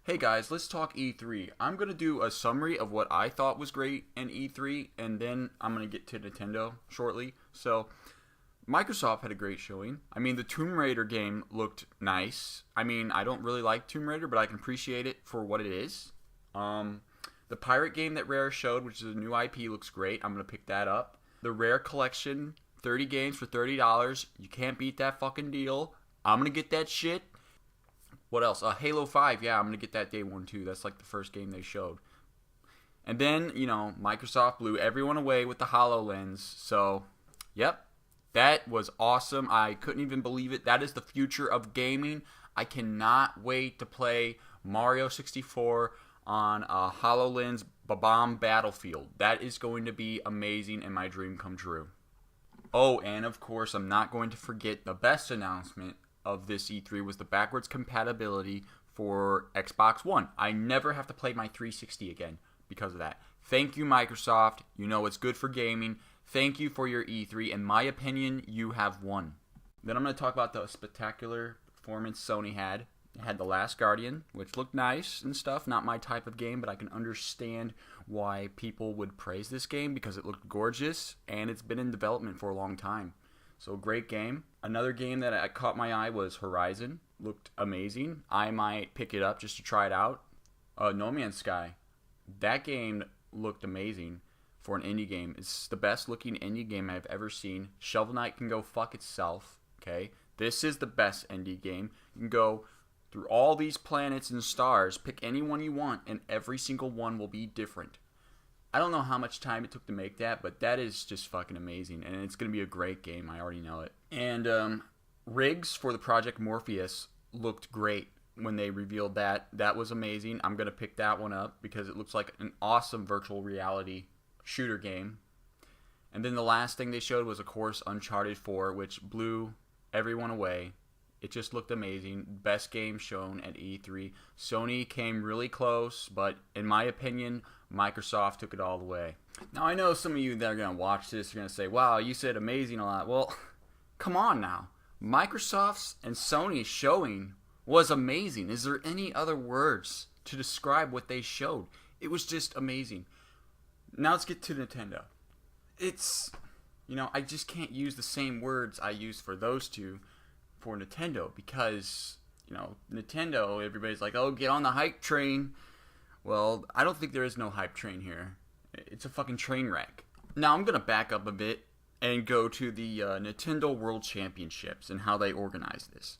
Hey guys, let's talk E3. I'm going to do a summary of what I thought was great in E3, and then I'm going to get to Nintendo shortly. So, Microsoft had a great showing. I mean, the Tomb Raider game looked nice. I mean, I don't really like Tomb Raider, but I can appreciate it for what it is. The Pirate game that Rare showed, which is a new IP, looks great. I'm going to pick that up. The Rare Collection, 30 games for $30. You can't beat that fucking deal. I'm going to get that shit. What else? Halo 5. Yeah, I'm going to get that day one too. That's like the first game they showed. And then, Microsoft blew everyone away with the HoloLens. So, yep. That was awesome. I couldn't even believe it. That is the future of gaming. I cannot wait to play Mario 64 on a HoloLens bomb battlefield. That is going to be amazing and my dream come true. Oh, and of course, I'm not going to forget the best announcement of this E3 was the backwards compatibility for Xbox One. I never have to play my 360 again because of that. Thank you, Microsoft. You know it's good for gaming. Thank you for your E3. In my opinion, you have won. Then I'm going to talk about the spectacular performance Sony had. It had The Last Guardian, which looked nice and stuff. Not my type of game, but I can understand why people would praise this game because it looked gorgeous and it's been in development for a long time. So great game. Another game that caught my eye was Horizon. Looked amazing. I might pick it up just to try it out. No Man's Sky. That game looked amazing for an indie game. It's the best looking indie game I've ever seen. Shovel Knight can go fuck itself. Okay? This is the best indie game. You can go through all these planets and stars, pick any one you want, and every single one will be different. I don't know how much time it took to make that, but that is just fucking amazing, and it's going to be a great game. I already know it. And rigs for the Project Morpheus looked great when they revealed that. That was amazing. I'm going to pick that one up because it looks like an awesome virtual reality shooter game. And then the last thing they showed was, of course, Uncharted 4, which blew everyone away. It just looked amazing. Best game shown at E3. Sony came really close, but in my opinion, Microsoft took it all the way. Now, I know some of you that are going to watch this are going to say, wow, you said amazing a lot. Well, come on now. Microsoft's and Sony's showing was amazing. Is there any other words to describe what they showed? It was just amazing. Now let's get to Nintendo. It's, I just can't use the same words I used for those two for Nintendo because, Nintendo, everybody's like, oh, get on the hype train. Well, I don't think there is no hype train here. It's a fucking train wreck. Now, I'm going to back up a bit and go to the Nintendo World Championships and how they organized this.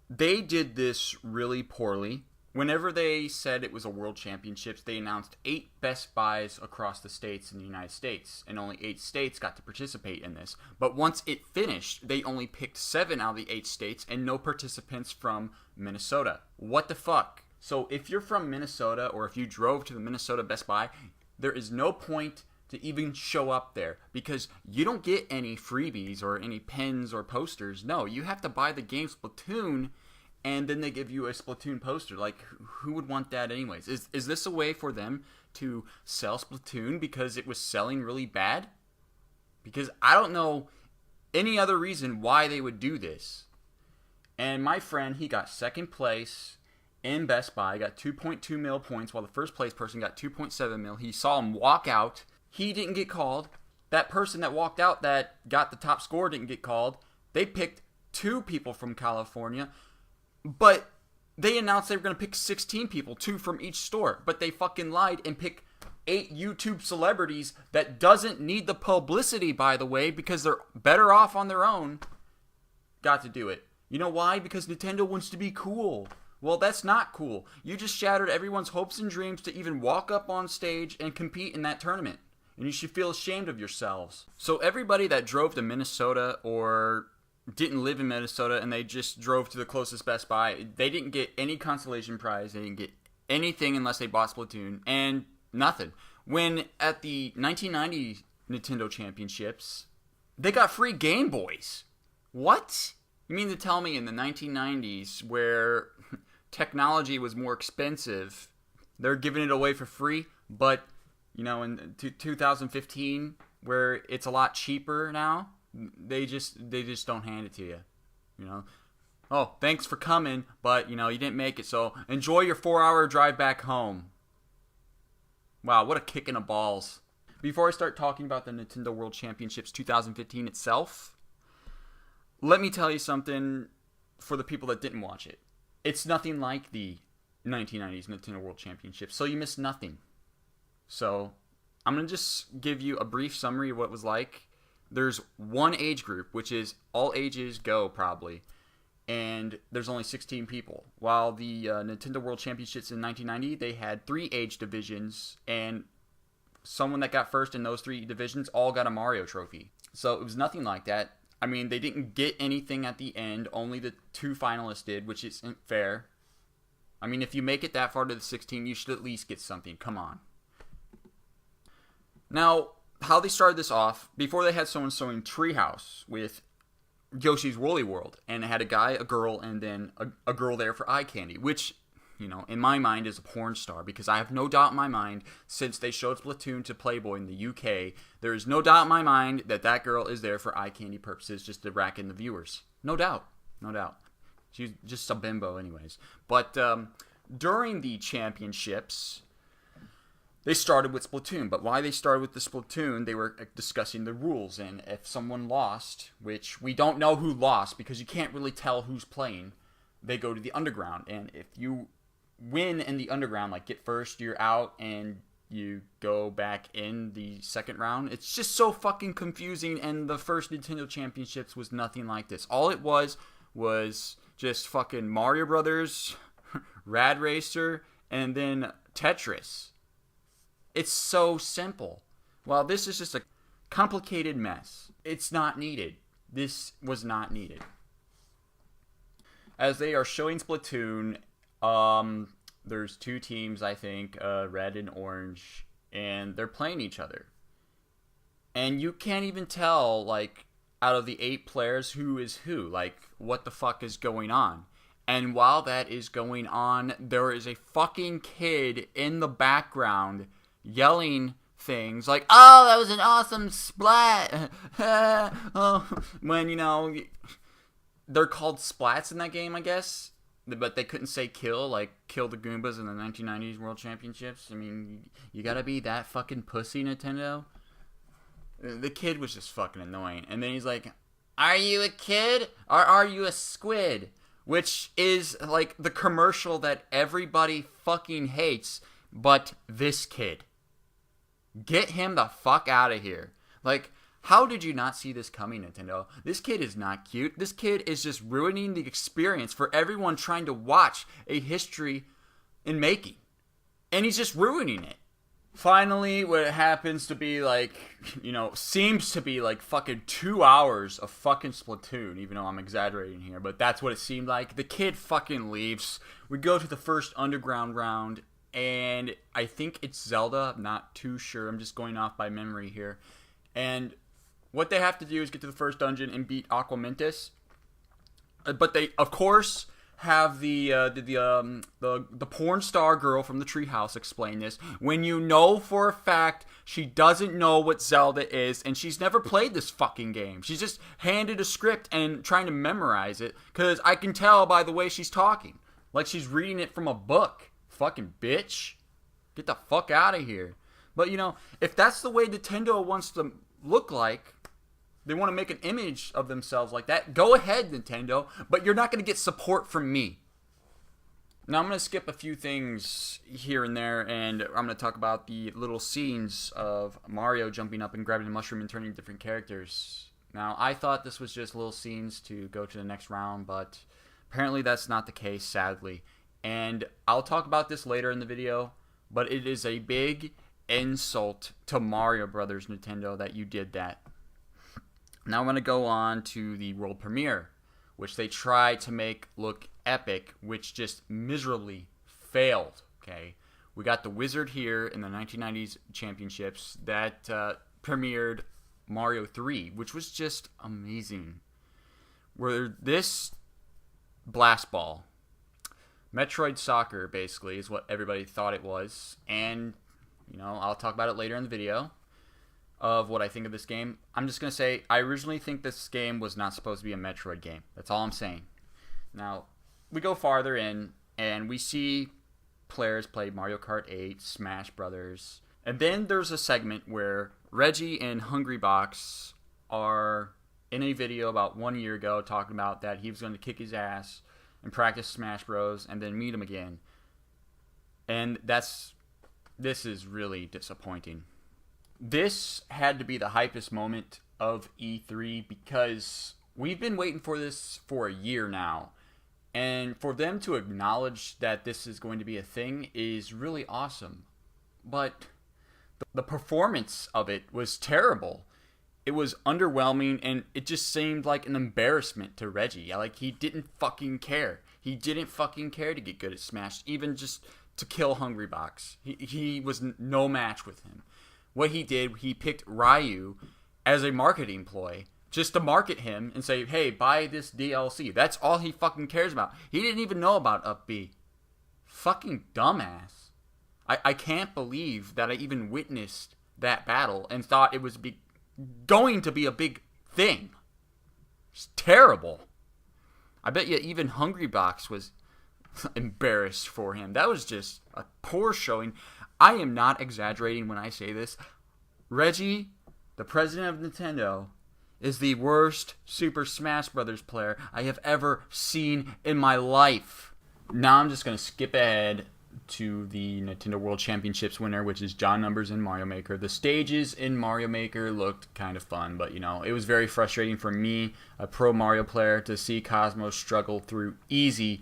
They did this really poorly. Whenever they said it was a World Championships, they announced 8 Best Buys across the states in the United States, and only 8 states got to participate in this. But once it finished, they only picked 7 out of the 8 states and no participants from Minnesota. What the fuck? So if you're from Minnesota or if you drove to the Minnesota Best Buy, there is no point to even show up there because you don't get any freebies or any pins or posters. No, you have to buy the game Splatoon and then they give you a Splatoon poster. Like, who would want that anyways? Is this a way for them to sell Splatoon because it was selling really bad? Because I don't know any other reason why they would do this. And my friend, he got second place in Best Buy, got 2.2 mil points, while the first place person got 2.7 mil. He saw him walk out. He didn't get called. That person that walked out that got the top score didn't get called. They picked 2 people from California. But they announced they were going to pick 16 people, 2 from each store. But they fucking lied and picked 8 YouTube celebrities that doesn't need the publicity, by the way, because they're better off on their own. Got to do it. You know why? Because Nintendo wants to be cool. Well, that's not cool. You just shattered everyone's hopes and dreams to even walk up on stage and compete in that tournament. And you should feel ashamed of yourselves. So everybody that drove to Minnesota or didn't live in Minnesota and they just drove to the closest Best Buy, they didn't get any consolation prize. They didn't get anything unless they bought Splatoon and nothing. When at the 1990 Nintendo Championships, they got free Game Boys. What? You mean to tell me in the 1990s where technology was more expensive, they're giving it away for free, but in 2015 where it's a lot cheaper now, they just don't hand it to you. Oh, thanks for coming, but, you didn't make it, so enjoy your 4-hour drive back home. Wow, what a kick in the balls. Before I start talking about the Nintendo World Championships 2015 itself, let me tell you something for the people that didn't watch it. It's nothing like the 1990s Nintendo World Championships, so you missed nothing. So, I'm going to just give you a brief summary of what it was like. There's one age group, which is all ages go, probably. And there's only 16 people. While the Nintendo World Championships in 1990, they had 3 age divisions, and someone that got first in those 3 divisions all got a Mario trophy. So it was nothing like that. I mean, they didn't get anything at the end. Only the 2 finalists did, which isn't fair. I mean, if you make it that far to the 16, you should at least get something. Come on. Now, how they started this off, before they had someone showing Treehouse with Yoshi's Woolly World, and it had a guy, a girl, and then a girl there for eye candy, which, in my mind is a porn star, because I have no doubt in my mind, since they showed Splatoon to Playboy in the UK, there is no doubt in my mind that that girl is there for eye candy purposes, just to rack in the viewers. No doubt. No doubt. She's just a bimbo anyways. But during the championships, they started with Splatoon, but why they started with the Splatoon, they were discussing the rules, and if someone lost, which we don't know who lost because you can't really tell who's playing, they go to the underground, and if you win in the underground, like get first, you're out, and you go back in the second round. It's just so fucking confusing, and the first Nintendo Championships was nothing like this. All it was just fucking Mario Brothers, Rad Racer, and then Tetris. It's so simple. Well, this is just a complicated mess. It's not needed. This was not needed. As they are showing Splatoon, there's 2 teams, I think, red and orange, and they're playing each other. And you can't even tell, like, out of the 8 players who is who, like, what the fuck is going on. And while that is going on, there is a fucking kid in the background yelling things like, "Oh, that was an awesome splat!" When, they're called splats in that game, I guess. But they couldn't say kill, like kill the Goombas in the 1990s World Championships. I mean, you gotta be that fucking pussy, Nintendo. The kid was just fucking annoying. And then he's like, "Are you a kid or are you a squid?" Which is like the commercial that everybody fucking hates, but this kid. Get him the fuck out of here. Like, how did you not see this coming, Nintendo? This kid is not cute. This kid is just ruining the experience for everyone trying to watch a history in making. And he's just ruining it. Finally, what happens to be like, seems to be like fucking 2 hours of fucking Splatoon, even though I'm exaggerating here, but that's what it seemed like. The kid fucking leaves. We go to the first underground round, and I think it's Zelda. I'm not too sure. I'm just going off by memory here. And what they have to do is get to the first dungeon and beat Aquamentus. But they, of course, have the porn star girl from the treehouse explain this. When you know for a fact she doesn't know what Zelda is, and she's never played this fucking game. She's just handed a script and trying to memorize it, because I can tell by the way she's talking. Like she's reading it from a book. Fucking bitch. Get the fuck out of here. But, if that's the way Nintendo wants to look like, they want to make an image of themselves like that, go ahead, Nintendo, but you're not going to get support from me. Now, I'm going to skip a few things here and there, and I'm going to talk about the little scenes of Mario jumping up and grabbing the mushroom and turning different characters. Now, I thought this was just little scenes to go to the next round, but apparently that's not the case, sadly. And I'll talk about this later in the video, but it is a big insult to Mario Brothers, Nintendo, that you did that. Now I'm going to go on to the world premiere, which they tried to make look epic, which just miserably failed, okay? We got the Wizard here in the 1990s championships that premiered Mario 3, which was just amazing. Where this blast ball, Metroid Soccer, basically, is what everybody thought it was. And, I'll talk about it later in the video of what I think of this game. I'm just going to say, I originally think this game was not supposed to be a Metroid game. That's all I'm saying. Now, we go farther in, and we see players play Mario Kart 8, Smash Brothers, and then there's a segment where Reggie and Hungrybox are in a video about 1 year ago talking about that he was going to kick his ass and practice Smash Bros. And then meet him again. And this is really disappointing. This had to be the hypest moment of E3 because we've been waiting for this for a year now. And for them to acknowledge that this is going to be a thing is really awesome. But the performance of it was terrible. It was underwhelming, and it just seemed like an embarrassment to Reggie. Like, he didn't fucking care. He didn't fucking care to get good at Smash, even just to kill Hungrybox. He was no match with him. What he did, he picked Ryu as a marketing ploy, just to market him and say, hey, buy this DLC. That's all he fucking cares about. He didn't even know about Up B. Fucking dumbass. I can't believe that I even witnessed that battle and thought it was going to be a big thing. It's terrible. I bet you even Hungrybox was embarrassed for him. That was just a poor showing. I am not exaggerating when I say this. Reggie, the president of Nintendo, is the worst Super Smash Bros. Player I have ever seen in my life. Now I'm just going to skip ahead to the Nintendo World Championships winner, which is John Numbers in Mario Maker. The stages in Mario Maker looked kind of fun, but it was very frustrating for me, a pro Mario player, to see Cosmo struggle through easy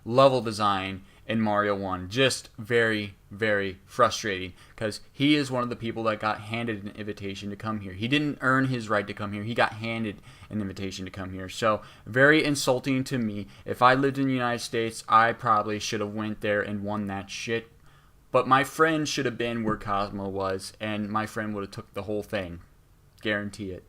level design in Mario 1. Just very, very frustrating, because he is one of the people that got handed an invitation to come here. He didn't earn his right to come here. He got handed an invitation to come here. So, very insulting to me. If I lived in the United States, I probably should have went there and won that shit. But my friend should have been where Cosmo was, and my friend would have took the whole thing. Guarantee it.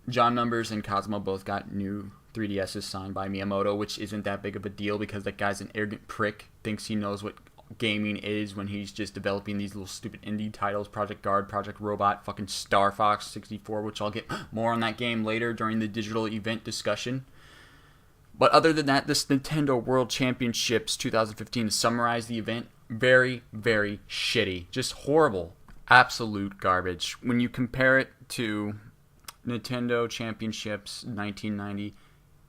John Numbers and Cosmo both got new 3DSs signed by Miyamoto, which isn't that big of a deal because that guy's an arrogant prick, thinks he knows what gaming is when he's just developing these little stupid indie titles, Project Guard, Project Robot, fucking Star Fox 64, which I'll get more on that game later during the digital event discussion. But other than that, this Nintendo World Championships 2015, to summarize the event, very, very shitty. Just horrible. Absolute garbage. When you compare it to Nintendo Championships 1990,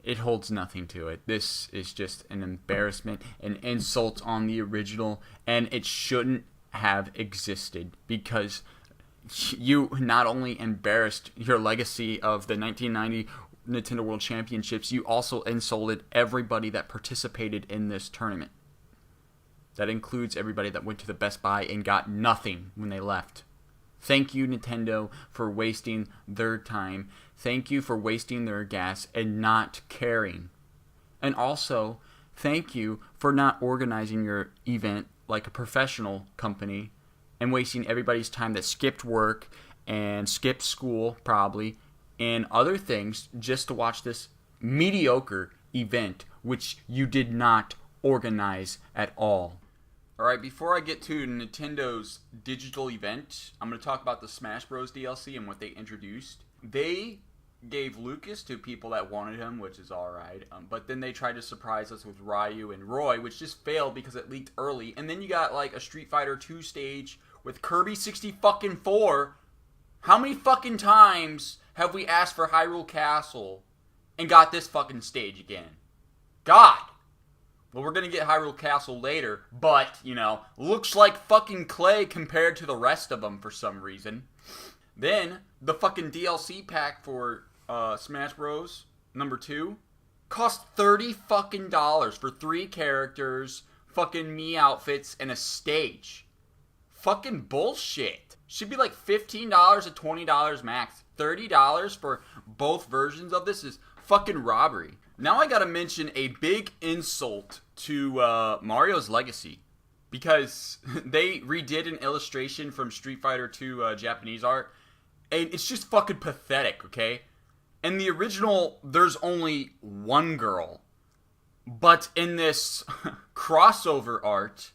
it holds nothing to it. This is just an embarrassment, an insult on the original, and it shouldn't have existed because you not only embarrassed your legacy of the 1990 Nintendo World Championships, you also insulted everybody that participated in this tournament. That includes everybody that went to the Best Buy and got nothing when they left. Thank you, Nintendo, for wasting their time. Thank you for wasting their gas and not caring. And also, thank you for not organizing your event like a professional company and wasting everybody's time that skipped work and skipped school, probably, and other things just to watch this mediocre event, which you did not organize at all. Alright, before I get to Nintendo's digital event, I'm going to talk about the Smash Bros. DLC and what they introduced. They gave Lucas to people that wanted him, which is alright, but then they tried to surprise us with Ryu and Roy, which just failed because it leaked early. And then you got like a Street Fighter 2 stage with Kirby 64. How many fucking times have we asked for Hyrule Castle and got this fucking stage again? God! Well, we're going to get Hyrule Castle later, but, looks like fucking clay compared to the rest of them for some reason. Then, the fucking DLC pack for Smash Bros. Number 2 cost $30 fucking for 3 characters, fucking Mii outfits, and a stage. Fucking bullshit. Should be like $15 to $20 max. $30 for both versions of this is fucking robbery. Now I gotta mention a big insult to Mario's legacy, because they redid an illustration from Street Fighter 2 Japanese art, and it's just fucking pathetic, okay? In the original, there's only one girl, but in this crossover art,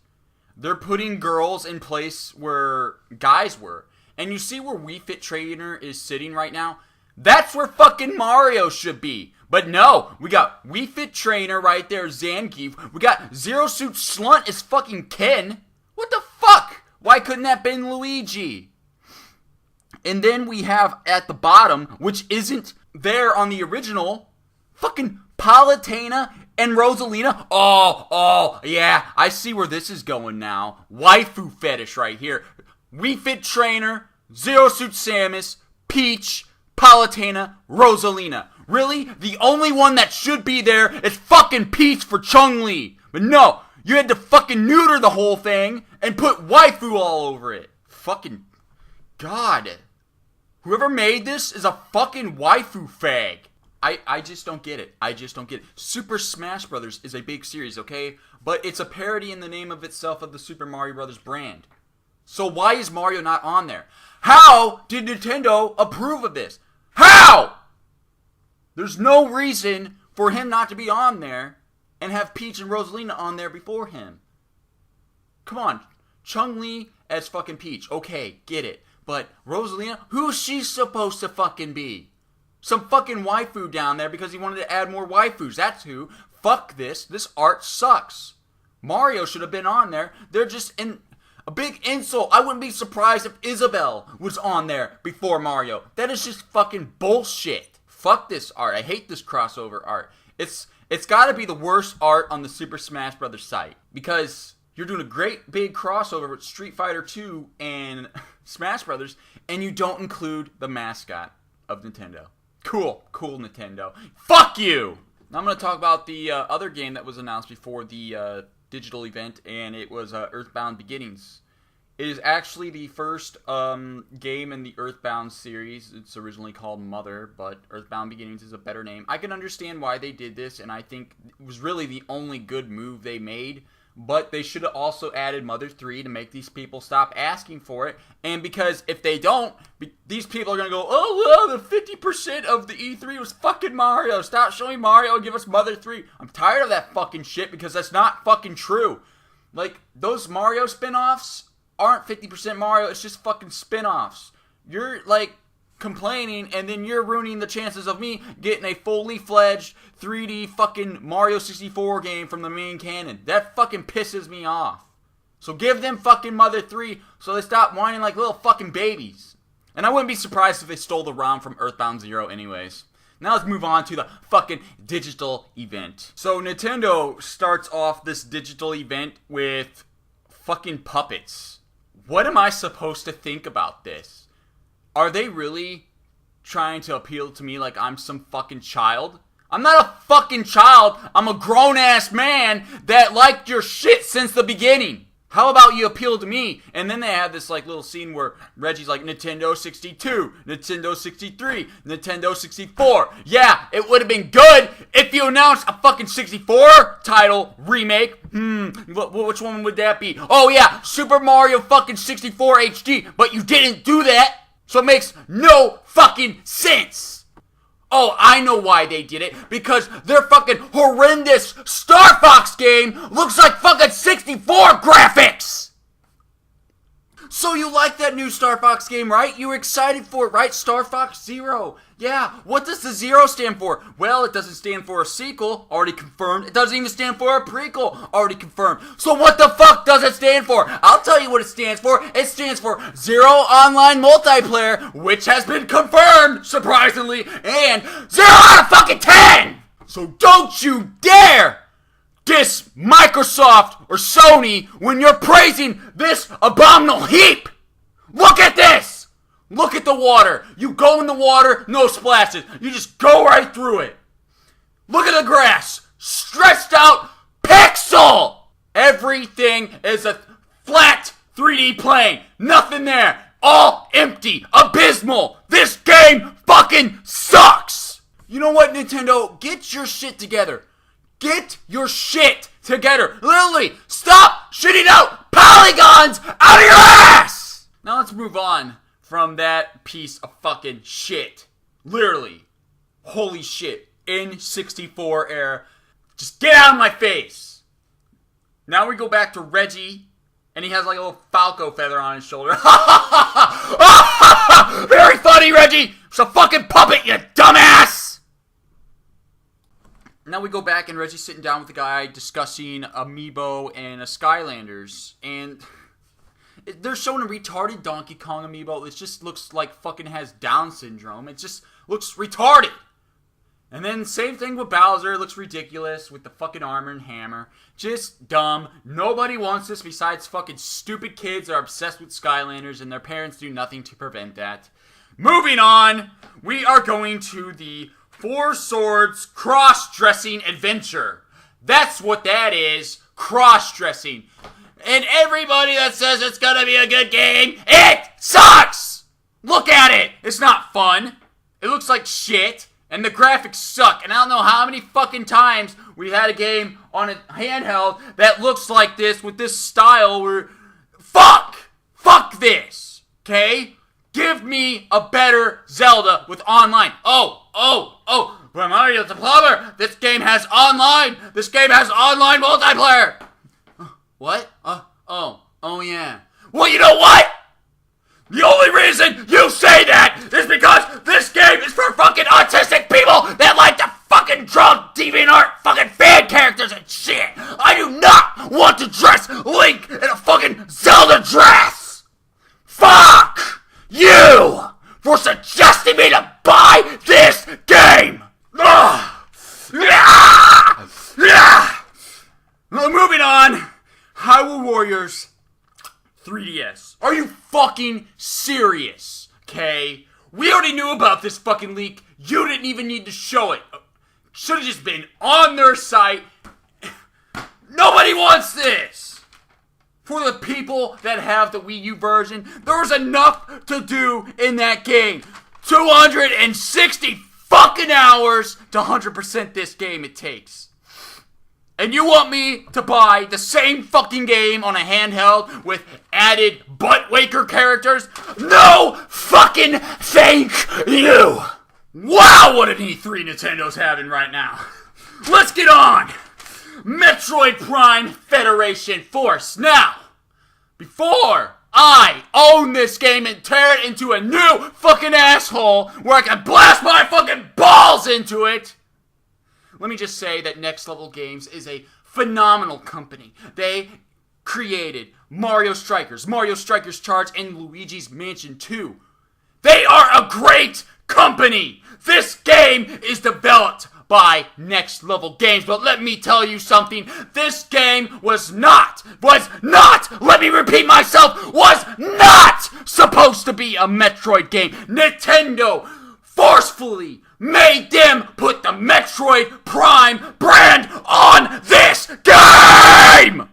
they're putting girls in place where guys were. And you see where Wii Fit Trainer is sitting right now? That's where fucking Mario should be. But no, we got Wii Fit Trainer right there, Zangief. We got Zero Suit Slunt as fucking Ken. What the fuck? Why couldn't that been Luigi? And then we have at the bottom, which isn't there on the original, fucking Palutena and Rosalina. Oh, yeah, I see where this is going now. Waifu fetish right here. Wii Fit Trainer, Zero Suit Samus, Peach, Palutena, Rosalina. Really? The only one that should be there is fucking Peach for Chun-Li. But no, you had to fucking neuter the whole thing and put waifu all over it. Fucking God. Whoever made this is a fucking waifu fag. I just don't get it. I just don't get it. Super Smash Bros. Is a big series, okay? But it's a parody in the name of itself of the Super Mario Bros. Brand. So why is Mario not on there? How did Nintendo approve of this? How? There's no reason for him not to be on there and have Peach and Rosalina on there before him. Come on. Chun-Li as fucking Peach. Okay, get it. But Rosalina, who's she supposed to fucking be? Some fucking waifu down there because he wanted to add more waifus. That's who. Fuck this. This art sucks. Mario should have been on there. They're just in a big insult. I wouldn't be surprised if Isabelle was on there before Mario. That is just fucking bullshit. Fuck this art. I hate this crossover art. It's got to be the worst art on the Super Smash Bros. Site because you're doing a great big crossover with Street Fighter 2 and Smash Bros. And you don't include the mascot of Nintendo. Cool, Nintendo. Fuck you! Now I'm going to talk about the other game that was announced before the digital event, and it was Earthbound Beginnings. It is actually the first game in the Earthbound series. It's originally called Mother, but Earthbound Beginnings is a better name. I can understand why they did this, and I think it was really the only good move they made. But they should have also added Mother 3 to make these people stop asking for it. And because if they don't, these people are going to go, oh, well, the 50% of the E3 was fucking Mario. Stop showing Mario and give us Mother 3. I'm tired of that fucking shit because that's not fucking true. Like, those Mario spin-offs aren't 50% Mario. It's just fucking spin-offs. You're, like, complaining, and then you're ruining the chances of me getting a fully fledged 3D fucking Mario 64 game from the main canon. That fucking pisses me off. So give them fucking Mother 3 so they stop whining like little fucking babies. And I wouldn't be surprised if they stole the ROM from Earthbound Zero anyways. Now let's move on to the fucking digital event. So Nintendo starts off this digital event with fucking puppets. What am I supposed to think about this? Are they really trying to appeal to me like I'm some fucking child? I'm not a fucking child. I'm a grown-ass man that liked your shit since the beginning. How about you appeal to me? And then they have this like little scene where Reggie's like, Nintendo 62, Nintendo 63, Nintendo 64. Yeah, it would have been good if you announced a fucking 64 title remake. Which one would that be? Oh yeah, Super Mario fucking 64 HD. But you didn't do that. So it makes no fucking sense. Oh, I know why they did it. Because their fucking horrendous Star Fox game looks like fucking 64 graphics. So you like that new Star Fox game, right? You were excited for it, right? Star Fox Zero. Yeah, what does the zero stand for? Well, it doesn't stand for a sequel, already confirmed. It doesn't even stand for a prequel, already confirmed. So what the fuck does it stand for? I'll tell you what it stands for. It stands for Zero Online Multiplayer, which has been confirmed, surprisingly, and 0 out of fucking 10! So don't you dare diss Microsoft or Sony when you're praising this abominable heap! Look at this! Look at the water. You go in the water, no splashes. You just go right through it. Look at the grass. Stretched out pixel. Everything is a flat 3D plane. Nothing there. All empty. Abysmal. This game fucking sucks. You know what, Nintendo? Get your shit together. Get your shit together. Literally, stop shitting out polygons out of your ass. Now let's move on from that piece of fucking shit. Literally. Holy shit. N64 era. Just get out of my face. Now we go back to Reggie, and he has like a little Falco feather on his shoulder. Very funny, Reggie. It's a fucking puppet, you dumbass. Now we go back and Reggie's sitting down with the guy discussing Amiibo and a Skylanders. And they're showing a retarded Donkey Kong Amiibo. It just looks like fucking has Down syndrome. It just looks retarded. And then same thing with Bowser. It looks ridiculous with the fucking armor and hammer. Just dumb. Nobody wants this besides fucking stupid kids that are obsessed with Skylanders and their parents do nothing to prevent that. Moving on, we are going to the Four Swords cross-dressing adventure. That's what that is. Cross-dressing. And everybody that says it's gonna be a good game, it sucks! Look at it! It's not fun. It looks like shit. And the graphics suck. And I don't know how many fucking times we had a game on a handheld that looks like this with this style where... Fuck! Fuck this! Okay? Give me a better Zelda with online. But Mariotehplumber, this game has online. This game has online multiplayer. What? Oh yeah. Well, you know what? The only reason you say that is because this game is for fucking autistic people that like to fucking draw DeviantArt fucking fan characters and shit. I do not want to dress Link in a fucking Zelda dress. Fuck you for suggesting me to buy this game. Moving on. Hyrule Warriors 3DS. Are you fucking serious? Okay? We already knew about this fucking leak. You didn't even need to show it. Should have just been on their site. Nobody wants this. For the people that have the Wii U version, there was enough to do in that game. 260 fucking hours to 100% this game it takes. And you want me to buy the same fucking game on a handheld with added butt-waker characters? No fucking thank you! Wow, what an E3 Nintendo's having right now. Let's get on! Metroid Prime Federation Force. Now, before I own this game and tear it into a new fucking asshole where I can blast my fucking balls into it, let me just say that Next Level Games is a phenomenal company. They created Mario Strikers Charge, and Luigi's Mansion 2. They are a great company. This game is developed by Next Level Games, but let me tell you something. This game was not, let me repeat myself, was not supposed to be a Metroid game. Nintendo forcefully made them put the Metroid Prime brand on this game!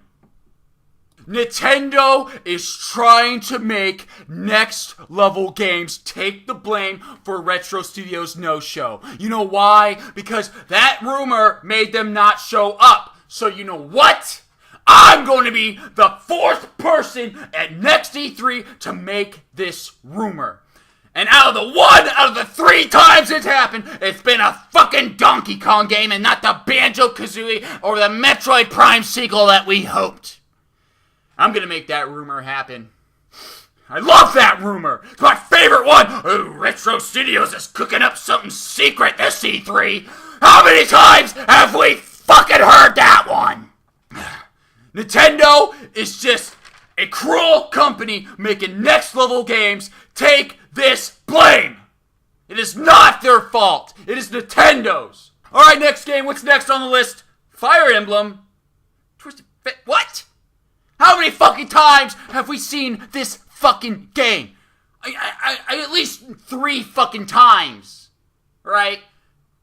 Nintendo is trying to make Next Level Games take the blame for Retro Studios' no-show. You know why? Because that rumor made them not show up. So you know what? I'm going to be the fourth person at next E3 to make this rumor. And out of the 3 times it's happened, it's been a fucking Donkey Kong game and not the Banjo-Kazooie or the Metroid Prime sequel that we hoped. I'm gonna make that rumor happen. I love that rumor. It's my favorite one. Oh, Retro Studios is cooking up something secret this E3. How many times have we fucking heard that one? Nintendo is just a cruel company making Next Level Games take this blame. It is not their fault. It is Nintendo's. Alright, next game. What's next on the list? Fire Emblem. Twisted Fit. What? How many fucking times have we seen this fucking game? I at least 3 fucking times. Right?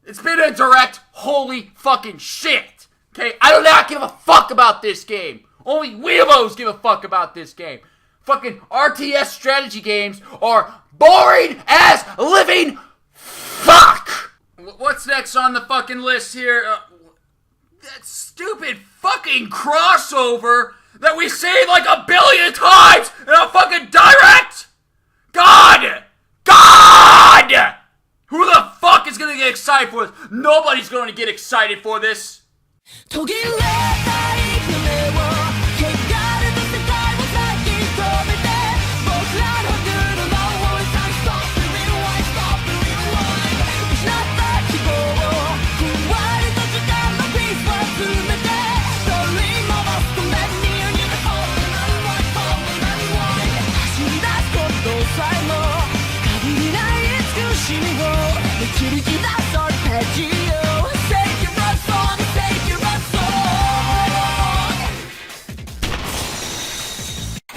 It's been a direct holy fucking shit. Okay? I do not give a fuck about this game. Only weebos give a fuck about this game. Fucking RTS strategy games are boring as living fuck! What's next on the fucking list here? That stupid fucking crossover that we say like a billion times in a fucking direct? God! Who the fuck is gonna get excited for this? Nobody's gonna get excited for this.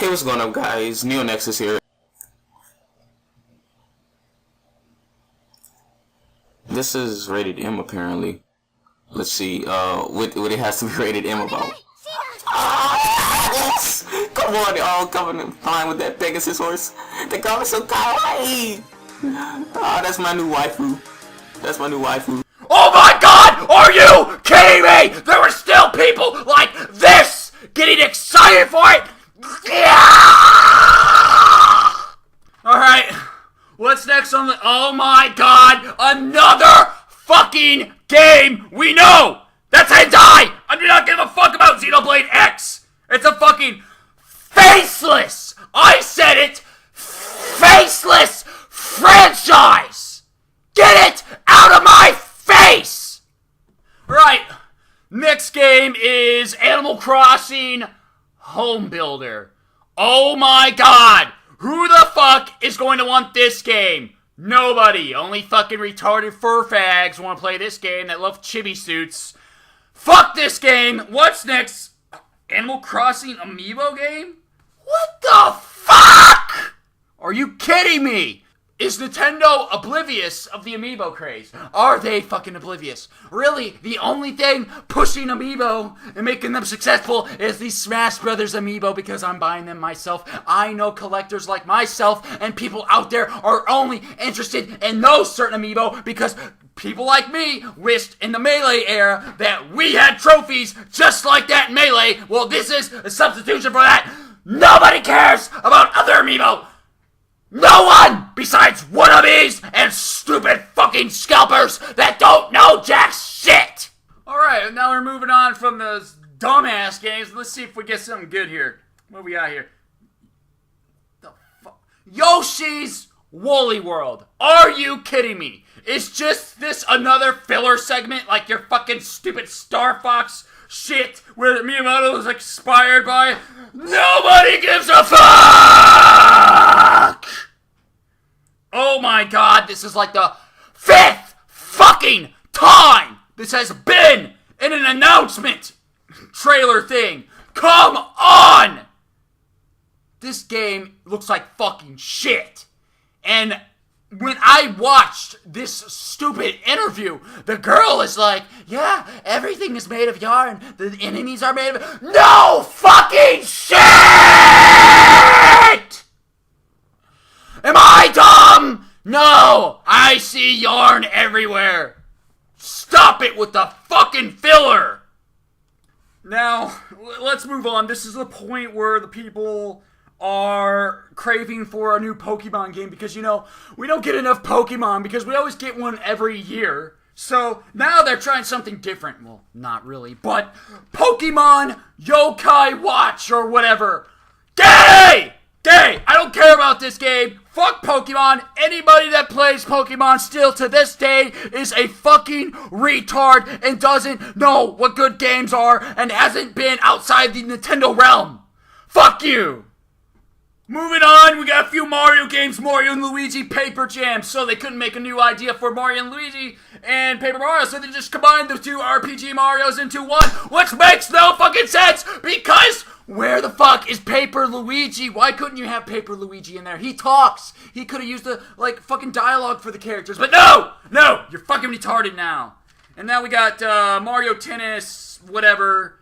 Hey, what's going on, guys? Neonexus here. This is rated M, apparently. Let's see, what it has to be rated M about. Yes! Come on, they're all coming fine with that Pegasus horse. The girl is so kawaii! Oh, that's my new waifu. That's my new waifu. Oh my god! Are you kidding me? There were still people like this getting excited for it! Yeah! Alright, what's next on the... Oh my god! Another fucking game we know! That's hentai! I do not give a fuck about Xenoblade X! It's a fucking faceless! I said it! Faceless franchise! Get it out of my face! Right, next game is Animal Crossing Home Builder. Oh my god! Who the fuck is going to want this game? Nobody. Only fucking retarded fur fags want to play this game that love chibi suits. Fuck this game! What's next? Animal Crossing Amiibo game? What the fuck? Are you kidding me? Is Nintendo oblivious of the Amiibo craze? Are they fucking oblivious? Really, the only thing pushing Amiibo and making them successful is the Smash Brothers Amiibo because I'm buying them myself. I know collectors like myself and people out there are only interested in those certain Amiibo because people like me wished in the Melee era that we had trophies just like that in Melee. Well, this is a substitution for that. Nobody cares about other Amiibo. No one besides wannabes and stupid fucking scalpers that don't know jack shit! Alright, now we're moving on from those dumbass games. Let's see if we get something good here. What we got here? The fuck? Yoshi's Woolly World. Are you kidding me? Is just this another filler segment like your fucking stupid Star Fox shit where Miyamoto was inspired by? Nobody gives a fuck! Oh my god, this is like the 5th fucking time this has been in an announcement trailer thing. Come on! This game looks like fucking shit. And when I watched this stupid interview, the girl is like, yeah, everything is made of yarn. The enemies are made of... No fucking shit! Am I dumb? No! I see yarn everywhere. Stop it with the fucking filler! Now, let's move on. This is the point where the people are craving for a new Pokemon game because, you know, we don't get enough Pokemon because we always get one every year. So now they're trying something different. Well, not really, but Pokemon Yokai Watch or whatever. Gay! Gay! I don't care about this game. Fuck Pokemon. Anybody that plays Pokemon still to this day is a fucking retard and doesn't know what good games are and hasn't been outside the Nintendo realm. Fuck you! Moving on, we got a few Mario games, Mario and Luigi Paper Jam. So they couldn't make a new idea for Mario and Luigi and Paper Mario, so they just combined the two RPG Marios into one, which makes no fucking sense because where the fuck is Paper Luigi? Why couldn't you have Paper Luigi in there? He talks. He could have used the, fucking dialogue for the characters, but no! No! You're fucking retarded now. And now we got Mario Tennis, whatever.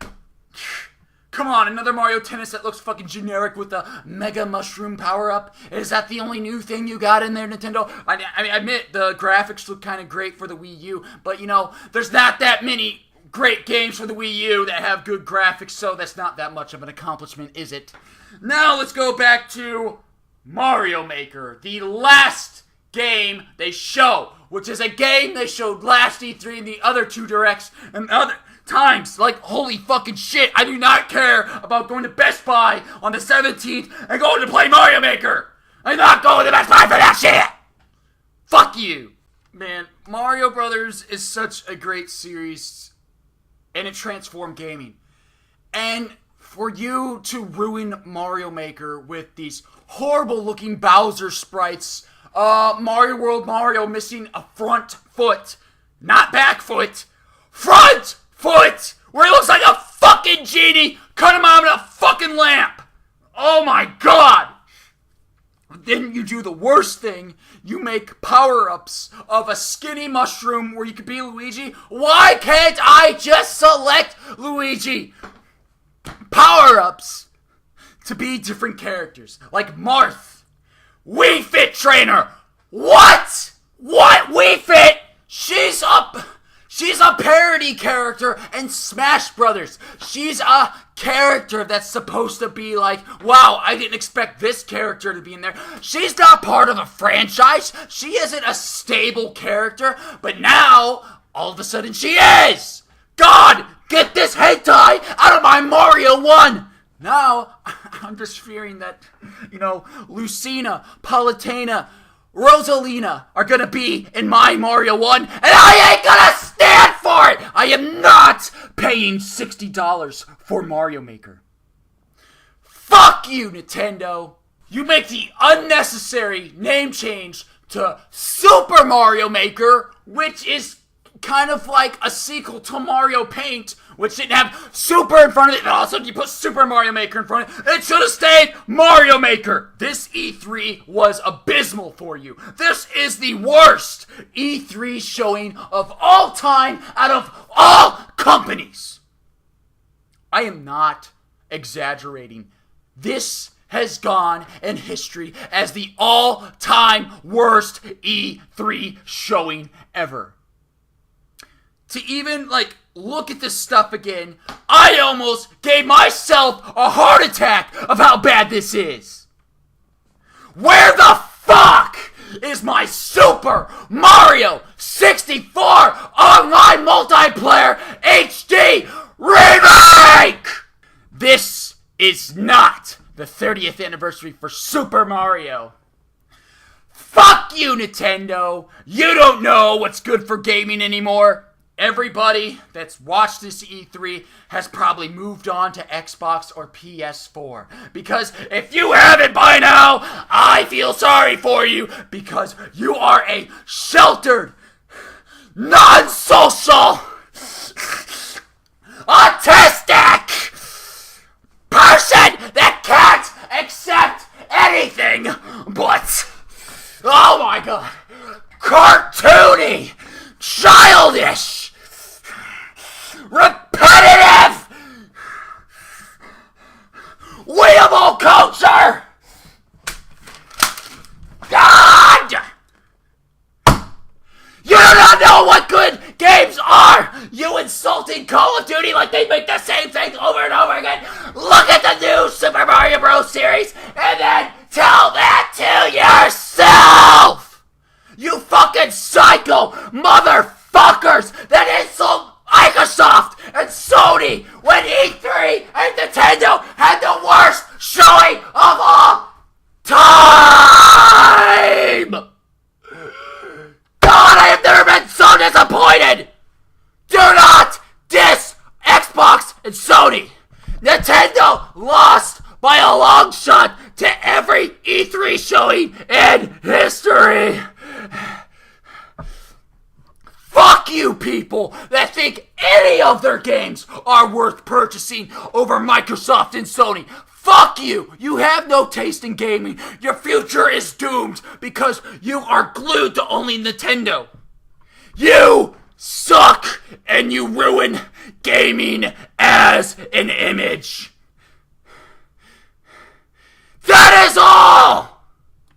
Come on, another Mario Tennis that looks fucking generic with the Mega Mushroom power-up. Is that the only new thing you got in there, Nintendo? I mean, I admit the graphics look kind of great for the Wii U, but, you know, there's not that many great games for the Wii U that have good graphics, so that's not that much of an accomplishment, is it? Now let's go back to Mario Maker, the last game they show, which is a game they showed last E3 and the other two directs and other times. Like, holy fucking shit, I do not care about going to Best Buy on the 17th and going to play Mario Maker. I'm not going to Best Buy for that shit. Fuck you. Man, Mario Brothers is such a great series and it transformed gaming. And for you to ruin Mario Maker with these horrible looking Bowser sprites, Mario World Mario missing a front foot, not back foot, front foot, where he looks like a fucking genie, cut him out of a fucking lamp. Oh my god! Then you do the worst thing. You make power-ups of a skinny mushroom where you could be Luigi. Why can't I just select Luigi? Power-ups to be different characters. Like Marth. Wii Fit Trainer. What? What? Wii Fit? She's a parody character in Smash Brothers. She's a character that's supposed to be like, wow, I didn't expect this character to be in there. She's not part of a franchise. She isn't a stable character, but now, all of a sudden, she is! God, get this hentai out of my Mario 1! Now, I'm just fearing that, Lucina, Palutena, Rosalina are gonna be in my Mario 1, and I ain't gonna stand for it! I am not paying $60 for Mario Maker. Fuck you, Nintendo! You make the unnecessary name change to Super Mario Maker, which is kind of like a sequel to Mario Paint, which didn't have Super in front of it, and all of a sudden you put Super Mario Maker in front of it. It should have stayed Mario Maker. This E3 was abysmal for you. This is the worst E3 showing of all time out of all companies. I am not exaggerating. This has gone in history as the all-time worst E3 showing ever. To even, look at this stuff again, I almost gave myself a heart attack of how bad this is. Where the fuck is my Super Mario 64 Online Multiplayer HD Remake? This is not the 30th anniversary for Super Mario. Fuck you, Nintendo. You don't know what's good for gaming anymore. Everybody that's watched this E3 has probably moved on to Xbox or PS4. Because if you haven't by now, I feel sorry for you. Because you are a sheltered, non-social, autistic person that can't accept anything but, oh my god, cartoony, childish, repetitive, weeable culture! God! You do not know what good games are! You insulting Call of Duty like they make the same thing over and over again! Look at the new Super Mario Bros. Series and then tell that to yourself! You fucking psycho motherfuckers that insult Microsoft and Sony when E3 and Nintendo had the worst showing of all time! God, I have never been so disappointed! Do not diss Xbox and Sony! Nintendo lost by a long shot to every E3 showing in history! Fuck you people that think any of their games are worth purchasing over Microsoft and Sony. Fuck you! You have no taste in gaming. Your future is doomed because you are glued to only Nintendo. You suck and you ruin gaming as an image. That is all!